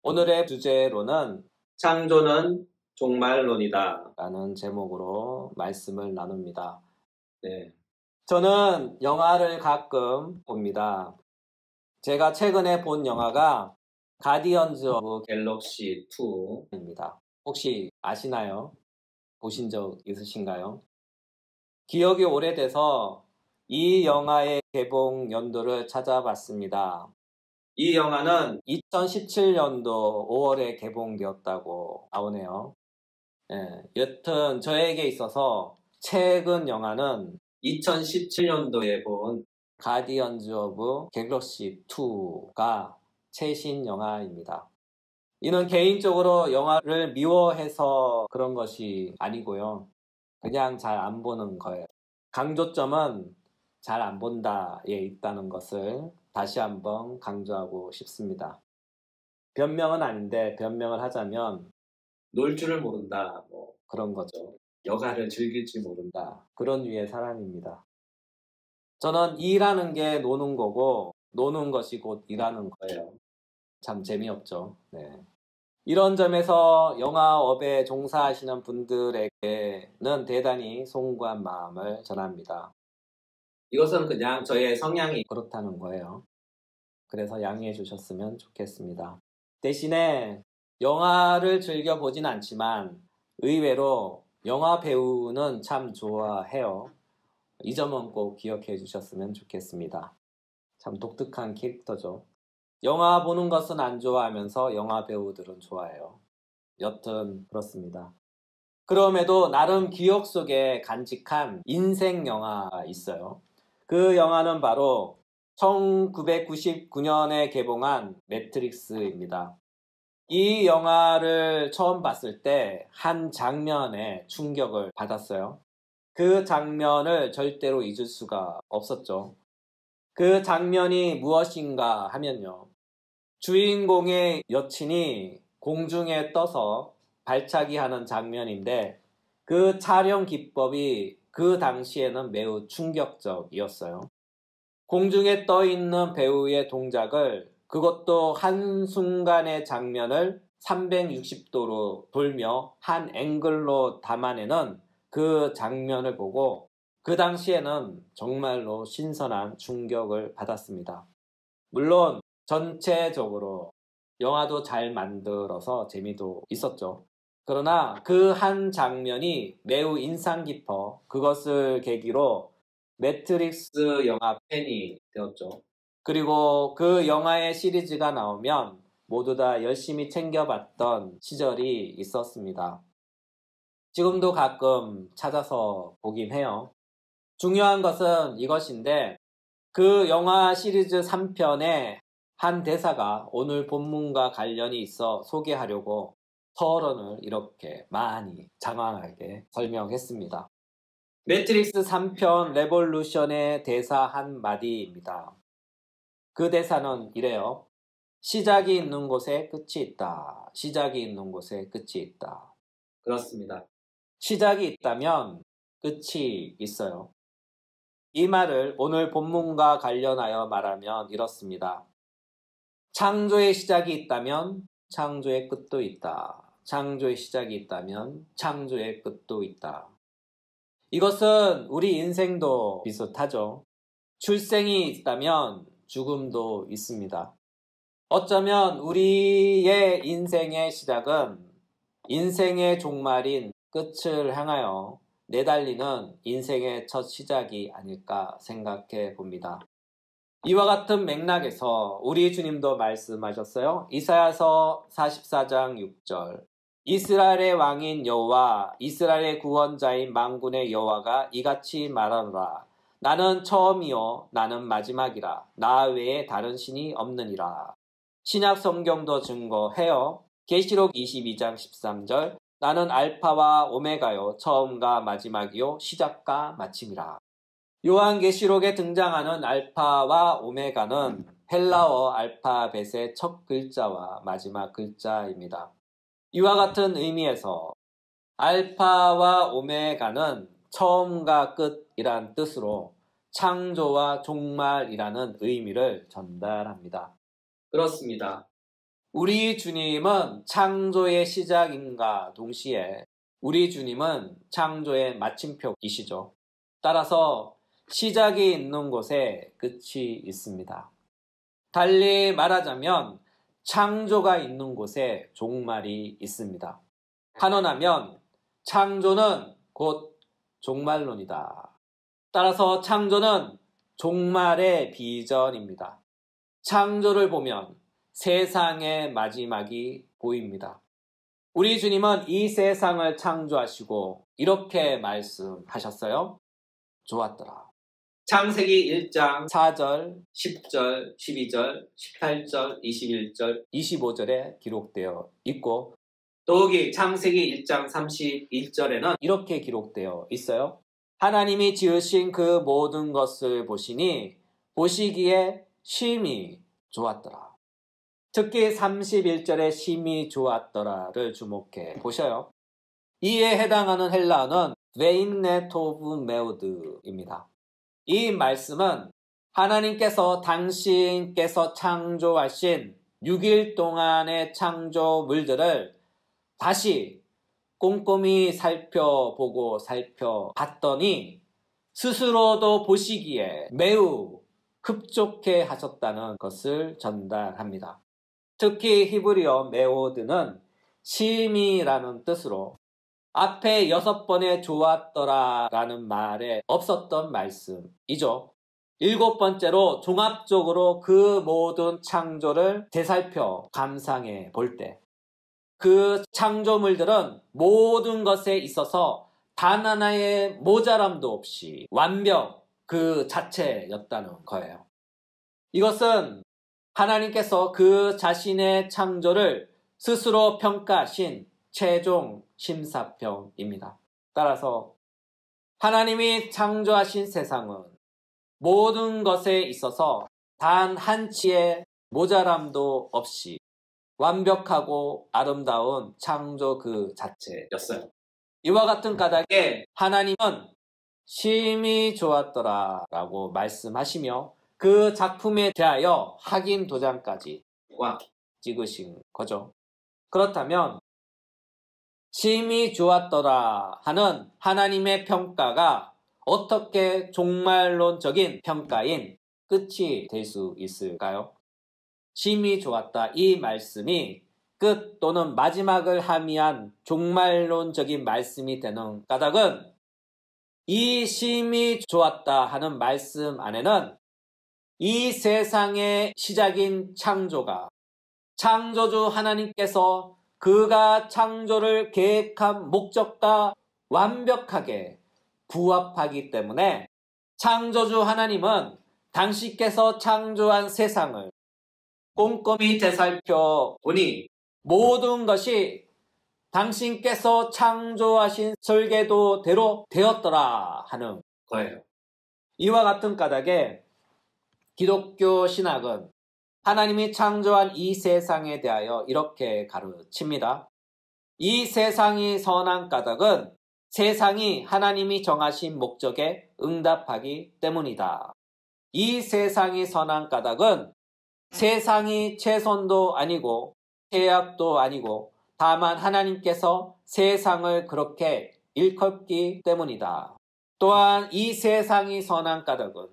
오늘의 주제로는 창조는 종말론이다 라는 제목으로 말씀을 나눕니다. 네. 저는 영화를 가끔 봅니다. 제가 최근에 본 영화가 가디언즈 오브 갤럭시 2입니다. 혹시 아시나요? 보신 적 있으신가요? 기억이 오래돼서 이 영화의 개봉 연도를 찾아봤습니다. 이 영화는 2017년도 5월에 개봉되었다고 나오네요. 여튼 저에게 있어서 최근 영화는 2017년도에 본 가디언즈 오브 갤럭시 2가 최신 영화입니다. 이는 개인적으로 영화를 미워해서 그런 것이 아니고요. 그냥 잘 안 보는 거예요. 강조점은 잘 안 본다에 있다는 것을 다시 한번 강조하고 싶습니다. 변명은 아닌데 변명을 하자면 놀 줄을 모른다, 그런 거죠. 여가를 즐길 줄 모른다. 그런 류의 사람입니다. 저는 일하는 게 노는 거고 노는 것이 곧 일하는 거예요. 참 재미없죠. 네. 이런 점에서 영화업에 종사하시는 분들에게는 대단히 송구한 마음을 전합니다. 이것은 그냥 저의 성향이 그렇다는 거예요. 그래서 양해해 주셨으면 좋겠습니다. 대신에 영화를 즐겨보진 않지만 의외로 영화 배우는 참 좋아해요. 이 점은 꼭 기억해 주셨으면 좋겠습니다. 참 독특한 캐릭터죠. 영화 보는 것은 안 좋아하면서 영화 배우들은 좋아해요. 여튼 그렇습니다. 그럼에도 나름 기억 속에 간직한 인생 영화가 있어요. 그 영화는 바로 1999년에 개봉한 매트릭스입니다. 이 영화를 처음 봤을 때 한 장면에 충격을 받았어요. 그 장면을 절대로 잊을 수가 없었죠. 그 장면이 무엇인가 하면요. 주인공의 여친이 공중에 떠서 발차기 하는 장면인데 그 촬영 기법이 그 당시에는 매우 충격적이었어요. 공중에 떠 있는 배우의 동작을 그것도 한순간의 장면을 360도로 돌며 한 앵글로 담아내는 그 장면을 보고 그 당시에는 정말로 신선한 충격을 받았습니다. 물론 전체적으로 영화도 잘 만들어서 재미도 있었죠. 그러나 그 한 장면이 매우 인상 깊어 그것을 계기로 매트릭스 영화 팬이 되었죠. 그리고 그 영화의 시리즈가 나오면 모두 다 열심히 챙겨봤던 시절이 있었습니다. 지금도 가끔 찾아서 보긴 해요. 중요한 것은 이것인데 그 영화 시리즈 3편의 한 대사가 오늘 본문과 관련이 있어 소개하려고 서론을 이렇게 많이 장황하게 설명했습니다. 매트릭스 3편 레볼루션의 대사 한 마디입니다. 그 대사는 이래요. 시작이 있는 곳에 끝이 있다. 시작이 있는 곳에 끝이 있다. 그렇습니다. 시작이 있다면 끝이 있어요. 이 말을 오늘 본문과 관련하여 말하면 이렇습니다. 창조의 시작이 있다면 창조의 끝도 있다. 창조의 시작이 있다면 창조의 끝도 있다. 이것은 우리 인생도 비슷하죠. 출생이 있다면 죽음도 있습니다. 어쩌면 우리의 인생의 시작은 인생의 종말인 끝을 향하여 내달리는 인생의 첫 시작이 아닐까 생각해 봅니다. 이와 같은 맥락에서 우리 주님도 말씀하셨어요. 이사야서 44장 6절 이스라엘의 왕인 여호와 이스라엘의 구원자인 만군의 여호와가 이같이 말하노라. 나는 처음이요 나는 마지막이라. 나 외에 다른 신이 없느니라. 신약 성경도 증거해요. 계시록 22장 13절 나는 알파와 오메가요 처음과 마지막이요 시작과 마침이라. 요한계시록에 등장하는 알파와 오메가는 헬라어 알파벳의 첫 글자와 마지막 글자입니다. 이와 같은 의미에서 알파와 오메가는 처음과 끝이란 뜻으로 창조와 종말이라는 의미를 전달합니다. 그렇습니다. 우리 주님은 창조의 시작임과 동시에 우리 주님은 창조의 마침표이시죠. 따라서 시작이 있는 곳에 끝이 있습니다. 달리 말하자면 창조가 있는 곳에 종말이 있습니다. 한원하면 창조는 곧 종말론이다. 따라서 창조는 종말의 비전입니다. 창조를 보면 세상의 마지막이 보입니다. 우리 주님은 이 세상을 창조하시고 이렇게 말씀하셨어요. 좋았더라. 창세기 1장 4절, 10절, 12절, 18절, 21절, 25절에 기록되어 있고 더욱이 창세기 1장 31절에는 이렇게 기록되어 있어요. 하나님이 지으신 그 모든 것을 보시니 보시기에 심히 좋았더라. 특히 31절에 심히 좋았더라를 주목해 보셔요. 이에 해당하는 헬라어는 베인네토브 메우드입니다. 이 말씀은 하나님께서 당신께서 창조하신 6일 동안의 창조물들을 다시 꼼꼼히 살펴봤더니 스스로도 보시기에 매우 흡족해 하셨다는 것을 전달합니다. 특히 히브리어 메오드는 심이라는 뜻으로 앞에 6번에 좋았더라라는 말에 없었던 말씀이죠. 7번째로 종합적으로 그 모든 창조를 되살펴 감상해 볼 때 그 창조물들은 모든 것에 있어서 단 하나의 모자람도 없이 완벽 그 자체였다는 거예요. 이것은 하나님께서 그 자신의 창조를 스스로 평가하신 최종 심사평입니다. 따라서 하나님이 창조하신 세상은 모든 것에 있어서 단 한치의 모자람도 없이 완벽하고 아름다운 창조 그 자체였어요. 이와 같은 까닭에 하나님은 심히 좋았더라 라고 말씀하시며 그 작품에 대하여 확인 도장까지 찍으신 거죠. 그렇다면 심히 좋았더라 하는 하나님의 평가가 어떻게 종말론적인 평가인 끝이 될 수 있을까요? 심히 좋았다 이 말씀이 끝 또는 마지막을 함의한 종말론적인 말씀이 되는 까닭은 이 심히 좋았다 하는 말씀 안에는 이 세상의 시작인 창조가 창조주 하나님께서 그가 창조를 계획한 목적과 완벽하게 부합하기 때문에 창조주 하나님은 당신께서 창조한 세상을 꼼꼼히 되살펴 보니 모든 것이 당신께서 창조하신 설계도대로 되었더라 하는 거예요. 이와 같은 까닭에 기독교 신학은 하나님이 창조한 이 세상에 대하여 이렇게 가르칩니다. 이 세상이 선한 까닭은 세상이 하나님이 정하신 목적에 응답하기 때문이다. 이 세상이 선한 까닭은 세상이 최선도 아니고 최악도 아니고 다만 하나님께서 세상을 그렇게 일컫기 때문이다. 또한 이 세상이 선한 까닭은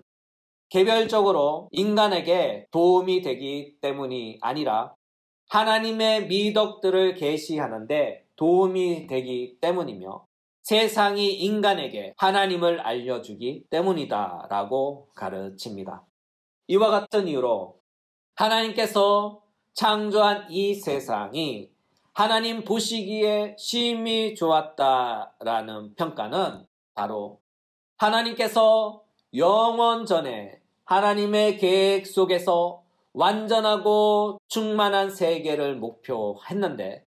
개별적으로 인간에게 도움이 되기 때문이 아니라 하나님의 미덕들을 계시하는데 도움이 되기 때문이며 세상이 인간에게 하나님을 알려주기 때문이다 라고 가르칩니다. 이와 같은 이유로 하나님께서 창조한 이 세상이 하나님 보시기에 심히 좋았다라는 평가는 바로 하나님께서 영원 전에 하나님의 계획 속에서 완전하고 충만한 세계를 목표했는데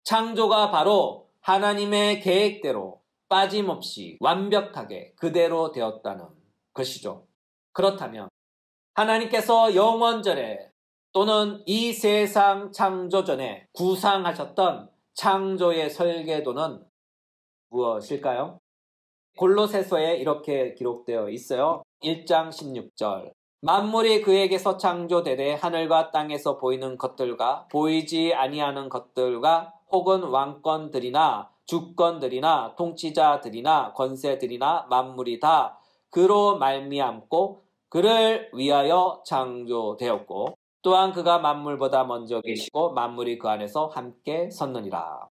창조가 바로 하나님의 계획대로 빠짐없이 완벽하게 그대로 되었다는 것이죠. 그렇다면 하나님께서 영원 전에 또는 이 세상 창조 전에 구상하셨던 창조의 설계도는 무엇일까요? 골로새서에 이렇게 기록되어 있어요. 1장 16절 만물이 그에게서 창조되되 하늘과 땅에서 보이는 것들과 보이지 아니하는 것들과 혹은 왕권들이나 주권들이나 통치자들이나 권세들이나 만물이 다 그로 말미암고 그를 위하여 창조되었고 또한 그가 만물보다 먼저 계시고 만물이 그 안에서 함께 섰느니라.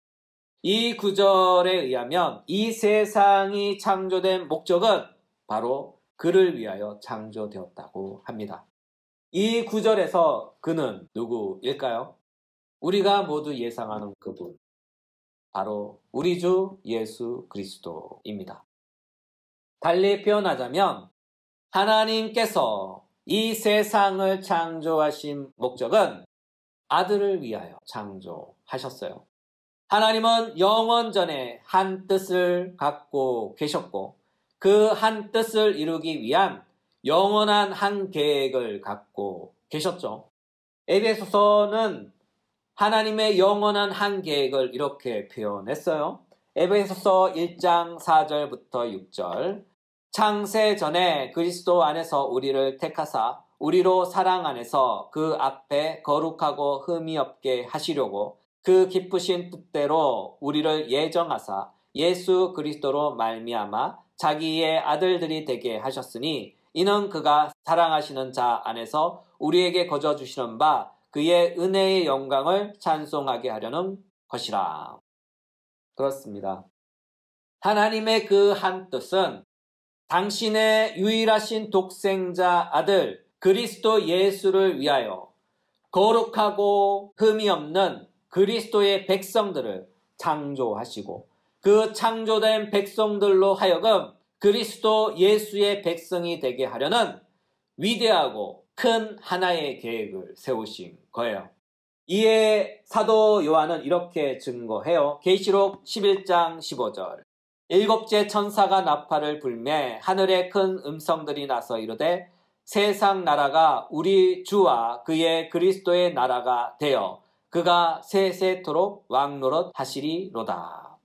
이 구절에 의하면 이 세상이 창조된 목적은 바로 그를 위하여 창조되었다고 합니다. 이 구절에서 그는 누구일까요? 우리가 모두 예상하는 그분, 바로 우리 주 예수 그리스도입니다. 달리 표현하자면 하나님께서 이 세상을 창조하신 목적은 아들을 위하여 창조하셨어요. 하나님은 영원전에 한 뜻을 갖고 계셨고 그 한 뜻을 이루기 위한 영원한 한 계획을 갖고 계셨죠. 에베소서는 하나님의 영원한 한 계획을 이렇게 표현했어요. 에베소서 1장 4절부터 6절. 창세 전에 그리스도 안에서 우리를 택하사 우리로 사랑 안에서 그 앞에 거룩하고 흠이 없게 하시려고 그 기쁘신 뜻대로 우리를 예정하사 예수 그리스도로 말미암아 자기의 아들들이 되게 하셨으니 이는 그가 사랑하시는 자 안에서 우리에게 거저 주시는 바 그의 은혜의 영광을 찬송하게 하려는 것이라. 그렇습니다. 하나님의 그 한 뜻은 당신의 유일하신 독생자 아들 그리스도 예수를 위하여 거룩하고 흠이 없는 그리스도의 백성들을 창조하시고 그 창조된 백성들로 하여금 그리스도 예수의 백성이 되게 하려는 위대하고 큰 하나의 계획을 세우신 거예요. 이에 사도 요한은 이렇게 증거해요. 계시록 11장 15절. 일곱째 천사가 나팔을 불매 하늘에 큰 음성들이 나서 이르되 세상 나라가 우리 주와 그의 그리스도의 나라가 되어 그가 세세토록 왕노릇 하시리로다.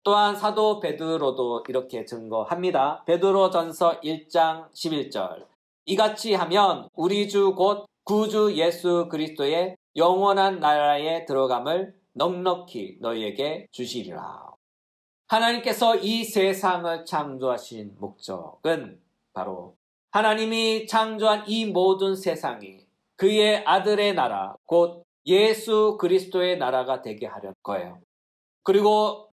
또한 사도 베드로도 이렇게 증거합니다. 베드로전서 1장 11절. 이같이 하면 우리 주 곧 구주 예수 그리스도의 영원한 나라에 들어감을 넉넉히 너희에게 주시리라. 하나님께서 이 세상을 창조하신 목적은 바로 하나님이 창조한 이 모든 세상이 그의 아들의 나라, 곧 예수 그리스도의 나라가 되게 하려는 거예요. 그리고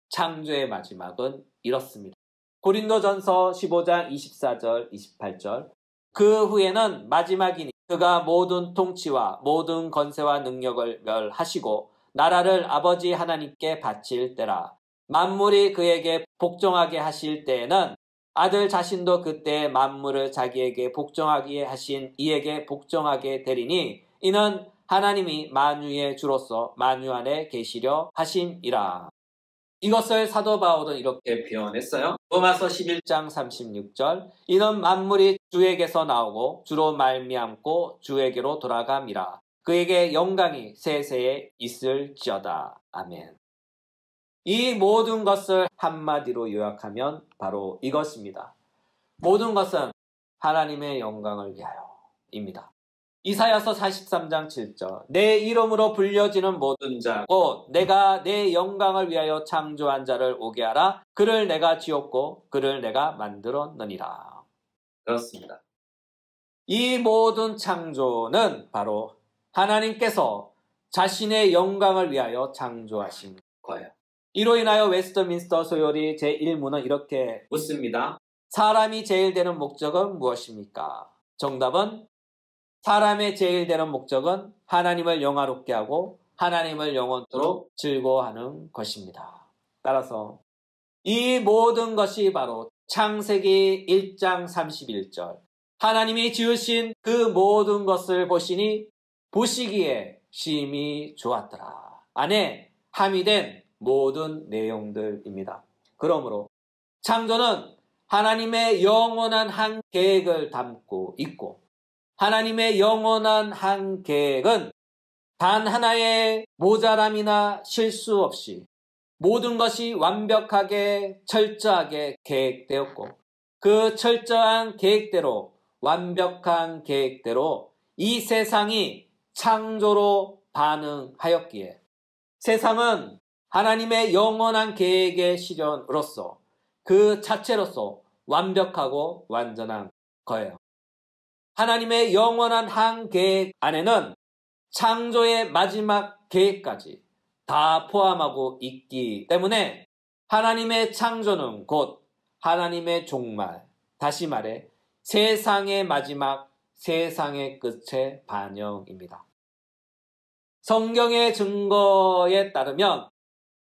창조의 마지막은 이렇습니다. 고린도전서 15장 24절, 28절. 그 후에는 마지막이니 그가 모든 통치와 모든 권세와 능력을 멸하시고 나라를 아버지 하나님께 바칠 때라. 만물이 그에게 복종하게 하실 때에는 아들 자신도 그때 만물을 자기에게 복종하게 하신 이에게 복종하게 되리니 이는 하나님이 만유의 주로서 만유 안에 계시려 하심이라. 이것을 사도 바울은 이렇게 표현했어요. 로마서 11장 36절. 이는 만물이 주에게서 나오고 주로 말미암고 주에게로 돌아감이라. 그에게 영광이 세세에 있을지어다. 아멘. 이 모든 것을 한마디로 요약하면 바로 이것입니다. 모든 것은 하나님의 영광을 위하여입니다. 이사야서 43장 7절. 내 이름으로 불려지는 모든 자 곧 내가 내 영광을 위하여 창조한 자를 오게 하라. 그를 내가 지었고 그를 내가 만들었느니라. 그렇습니다. 이 모든 창조는 바로 하나님께서 자신의 영광을 위하여 창조하신 거예요. 이로 인하여 웨스트민스터 소요리 제1문은 이렇게 묻습니다. 사람이 제일 되는 목적은 무엇입니까? 정답은 사람의 제일 되는 목적은 하나님을 영화롭게 하고 하나님을 영원토록 즐거워하는 것입니다. 따라서 이 모든 것이 바로 창세기 1장 31절 하나님이 지으신 그 모든 것을 보시니 보시기에 심히 좋았더라 안에 함의된 모든 내용들입니다. 그러므로 창조는 하나님의 영원한 한 계획을 담고 있고 하나님의 영원한 한 계획은 단 하나의 모자람이나 실수 없이 모든 것이 완벽하게 철저하게 계획되었고 그 철저한 계획대로 완벽한 계획대로 이 세상이 창조로 반응하였기에 세상은 하나님의 영원한 계획의 실현으로서 그 자체로서 완벽하고 완전한 거예요. 하나님의 영원한 한 계획 안에는 창조의 마지막 계획까지 다 포함하고 있기 때문에 하나님의 창조는 곧 하나님의 종말, 다시 말해 세상의 마지막, 세상의 끝의 반영입니다. 성경의 증거에 따르면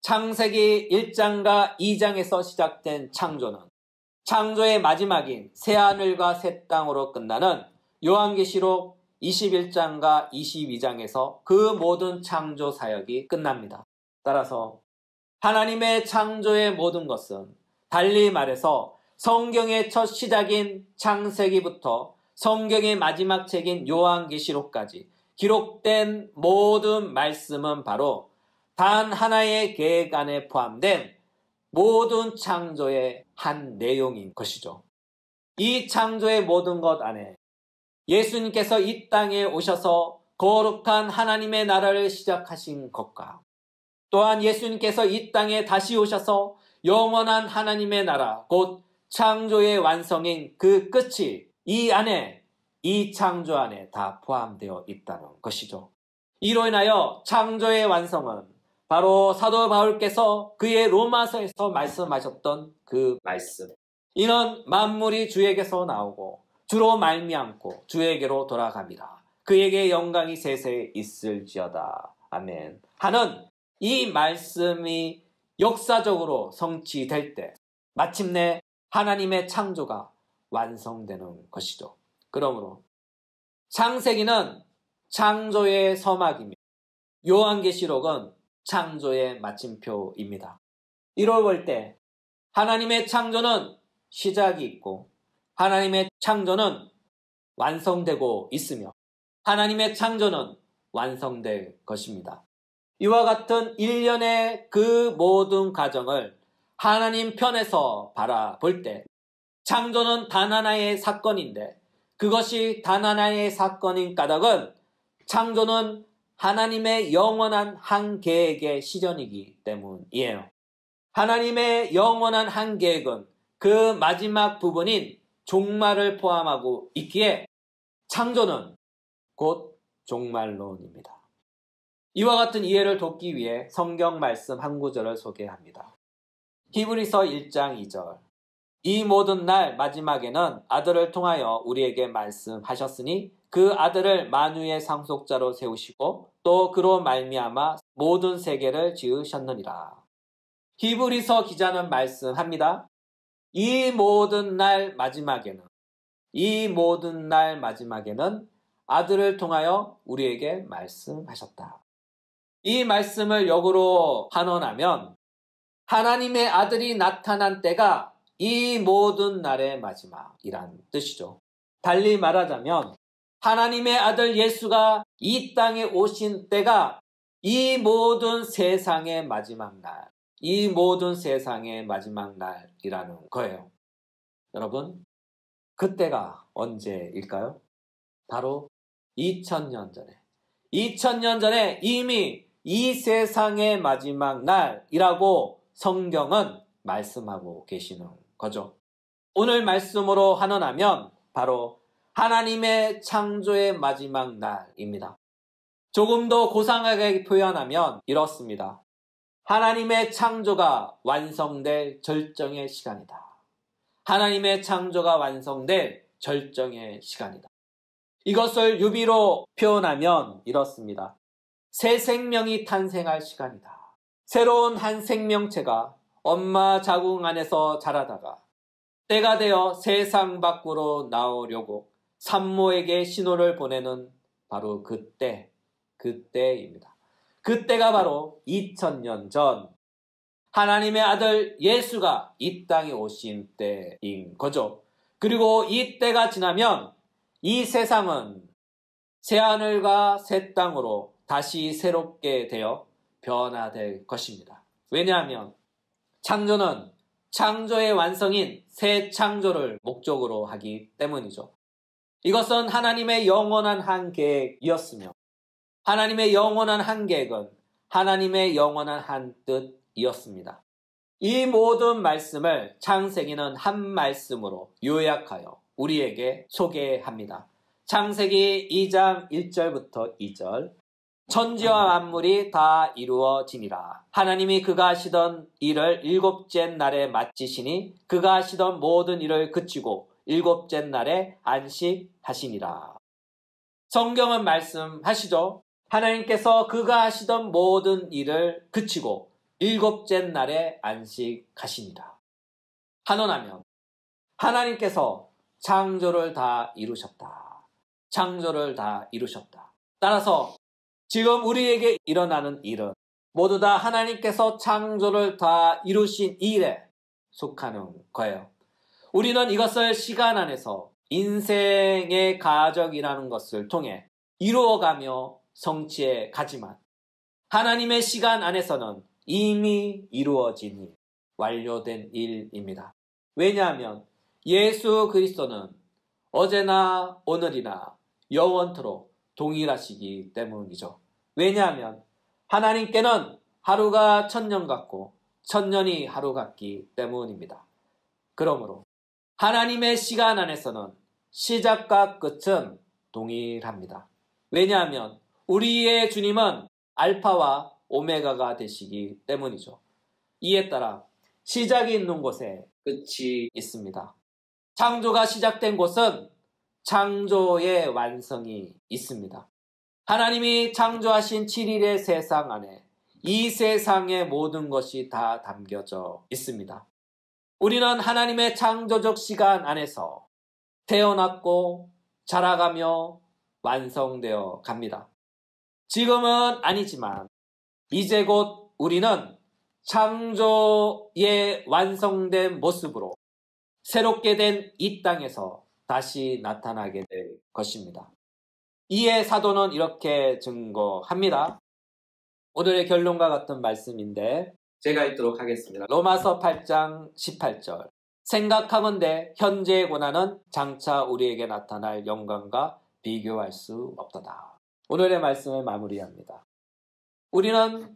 창세기 1장과 2장에서 시작된 창조는 창조의 마지막인 새하늘과 새 땅으로 끝나는 요한계시록 21장과 22장에서 그 모든 창조 사역이 끝납니다. 따라서 하나님의 창조의 모든 것은 달리 말해서 성경의 첫 시작인 창세기부터 성경의 마지막 책인 요한계시록까지 기록된 모든 말씀은 바로 단 하나의 계획 안에 포함된 모든 창조의 한 내용인 것이죠. 이 창조의 모든 것 안에 예수님께서 이 땅에 오셔서 거룩한 하나님의 나라를 시작하신 것과 또한 예수님께서 이 땅에 다시 오셔서 영원한 하나님의 나라, 곧 창조의 완성인 그 끝이 이 안에, 이 창조 안에 다 포함되어 있다는 것이죠. 이로 인하여 창조의 완성은 바로 사도 바울께서 그의 로마서에서 말씀하셨던 그 말씀. 이는 만물이 주에게서 나오고 주로 말미암고 주에게로 돌아갑니다. 그에게 영광이 세세에 있을지어다. 아멘. 하는 이 말씀이 역사적으로 성취될 때 마침내 하나님의 창조가 완성되는 것이죠. 그러므로 창세기는 창조의 서막이며 요한계시록은 창조의 마침표입니다. 이걸 볼 때 하나님의 창조는 시작이 있고 하나님의 창조는 완성되고 있으며 하나님의 창조는 완성될 것입니다. 이와 같은 일련의 그 모든 과정을 하나님 편에서 바라볼 때 창조는 단 하나의 사건인데 그것이 단 하나의 사건인 까닭은 창조는 하나님의 영원한 한 계획의 실현이기 때문이에요. 하나님의 영원한 한 계획은 그 마지막 부분인 종말을 포함하고 있기에 창조는 곧 종말론입니다. 이와 같은 이해를 돕기 위해 성경 말씀 한 구절을 소개합니다. 히브리서 1장 2절. 이 모든 날 마지막에는 아들을 통하여 우리에게 말씀하셨으니 그 아들을 만유의 상속자로 세우시고 또 그로 말미암아 모든 세계를 지으셨느니라. 히브리서 기자는 말씀합니다. 이 모든 날 마지막에는 아들을 통하여 우리에게 말씀하셨다. 이 말씀을 역으로 환원하면 하나님의 아들이 나타난 때가 이 모든 날의 마지막이란 뜻이죠. 달리 말하자면 하나님의 아들 예수가 이 땅에 오신 때가 이 모든 세상의 마지막 날, 이 모든 세상의 마지막 날이라는 거예요. 여러분, 그때가 언제일까요? 바로 2000년 전에. 2000년 전에 이미 이 세상의 마지막 날이라고 성경은 말씀하고 계시는 거죠. 오늘 말씀으로 환원하면 바로 하나님의 창조의 마지막 날입니다. 조금 더 고상하게 표현하면 이렇습니다. 하나님의 창조가 완성될 절정의 시간이다. 하나님의 창조가 완성될 절정의 시간이다. 이것을 유비로 표현하면 이렇습니다. 새 생명이 탄생할 시간이다. 새로운 한 생명체가 엄마 자궁 안에서 자라다가 때가 되어 세상 밖으로 나오려고 산모에게 신호를 보내는 바로 그때입니다. 그때가 바로 2000년 전 하나님의 아들 예수가 이 땅에 오신 때인 거죠. 그리고 이 때가 지나면 이 세상은 새하늘과 새 땅으로 다시 새롭게 되어 변화될 것입니다. 왜냐하면 창조는 창조의 완성인 새 창조를 목적으로 하기 때문이죠. 이것은 하나님의 영원한 한 계획이었으며 하나님의 영원한 한 계획은 하나님의 영원한 한 뜻이었습니다. 이 모든 말씀을 창세기는 한 말씀으로 요약하여 우리에게 소개합니다. 창세기 2장 1절부터 2절. 천지와 만물이 다 이루어지니라. 하나님이 그가 하시던 일을 일곱째 날에 마치시니 그가 하시던 모든 일을 그치고 일곱째 날에 안식하시니라. 성경은 말씀하시죠. 하나님께서 그가 하시던 모든 일을 그치고 일곱째 날에 안식하시니라. 한원하면 하나님께서 창조를 다 이루셨다. 창조를 다 이루셨다. 따라서 지금 우리에게 일어나는 일은 모두 다 하나님께서 창조를 다 이루신 일에 속하는 거예요. 우리는 이것을 시간 안에서 인생의 가적이라는 것을 통해 이루어가며 성취해 가지만 하나님의 시간 안에서는 이미 이루어진 일, 완료된 일입니다. 왜냐하면 예수 그리스도는 어제나 오늘이나 영원토록 동일하시기 때문이죠. 왜냐하면 하나님께는 하루가 천년 같고 천년이 하루 같기 때문입니다. 그러므로 하나님의 시간 안에서는 시작과 끝은 동일합니다. 왜냐하면 우리의 주님은 알파와 오메가가 되시기 때문이죠. 이에 따라 시작이 있는 곳에 끝이 있습니다. 창조가 시작된 곳은 창조의 완성이 있습니다. 하나님이 창조하신 7일의 세상 안에 이 세상의 모든 것이 다 담겨져 있습니다. 우리는 하나님의 창조적 시간 안에서 태어났고 자라가며 완성되어 갑니다. 지금은 아니지만 이제 곧 우리는 창조의 완성된 모습으로 새롭게 된 이 땅에서 다시 나타나게 될 것입니다. 이에 사도는 이렇게 증거합니다. 오늘의 결론과 같은 말씀인데 제가 읽도록 하겠습니다. 로마서 8장 18절. 생각하건대 현재의 고난은 장차 우리에게 나타날 영광과 비교할 수 없도다. 오늘의 말씀을 마무리합니다. 우리는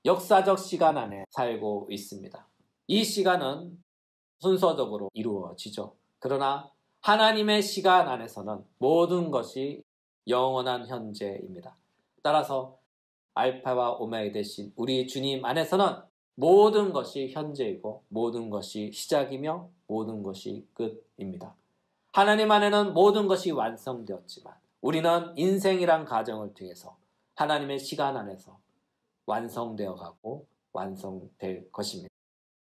역사적 시간 안에 살고 있습니다. 이 시간은 순서적으로 이루어지죠. 그러나 하나님의 시간 안에서는 모든 것이 영원한 현재입니다. 따라서 알파와 오메가 되신 우리 주님 안에서는 모든 것이 현재이고 모든 것이 시작이며 모든 것이 끝입니다. 하나님 안에는 모든 것이 완성되었지만 우리는 인생이란 과정을 통해서 하나님의 시간 안에서 완성되어 가고 완성될 것입니다.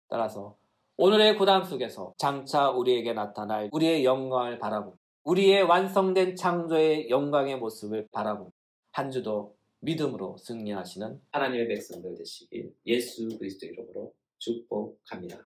따라서 오늘의 고담 속에서 장차 우리에게 나타날 우리의 영광을 바라보고 우리의 완성된 창조의 영광의 모습을 바라보고 한 주도 믿음으로 승리하시는 하나님의 백성들 되시길 예수 그리스도 이름으로 축복합니다.